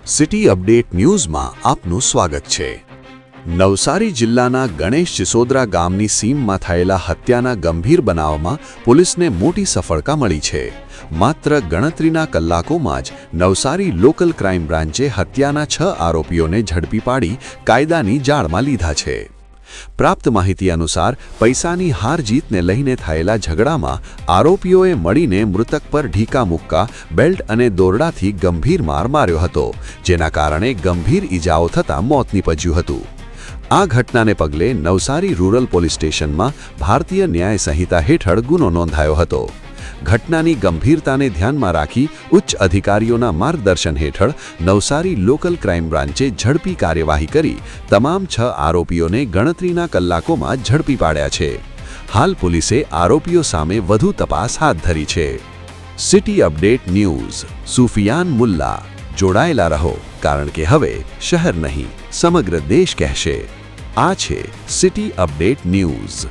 City update ન્યૂઝમાં આપનું સ્વાગત છે। નવસારી જિલ્લાના ગણેશ સિસોદરા ગામની સીમમાં થયેલા હત્યાના ગંભીર બનાવમાં પોલીસને મોટી સફળતા મળી છે। માત્ર ગણતરીના કલાકોમાં જ નવસારી લોકલ ક્રાઇમ બ્રાન્ચે હત્યાના 6 આરોપીઓને ઝડપી પાડી કાયદાની જાળમાં લીધા છે। પ્રાપ્ત માહિતી અનુસાર પૈસાની હાર-જીતને લઈને થયેલા ઝઘડામાં આરોપીઓએ મળીને મૃતક પર ઢીકા મુક્કા બેલ્ટ અને દોરડાથી ગંભીર માર માર્યો હતો, જેના કારણે ગંભીર ઈજાઓ થતાં મોત નીપજ્યું હતું। આ ઘટનાને પગલે નવસારી રૂરલ પોલીસ સ્ટેશનમાં ભારતીય ન્યાય સંહિતા હેઠળ ગુનો નોંધાયો હતો। ઘટનાની ગંભીરતાને ધ્યાનમાં રાખી ઉચ્ચ અધિકારીઓના માર્ગદર્શન હેઠળ નવસારી લોકલ ક્રાઇમ બ્રાન્ચે ઝડપી કાર્યવાહી કરી તમામ 6 આરોપીઓને ગણતરીના કલાકોમાં ઝડપી પાડ્યા છે। હાલ પોલીસે આરોપીઓ સામે વધુ તપાસ હાથ ધરી છે। City update news Sufiyan Mulla, જોડાયેલા રહો, કારણ કે હવે શહેર નહીં સમગ્ર દેશ કહેશે। આ છે સિટી અપડેટ ન્યૂઝ।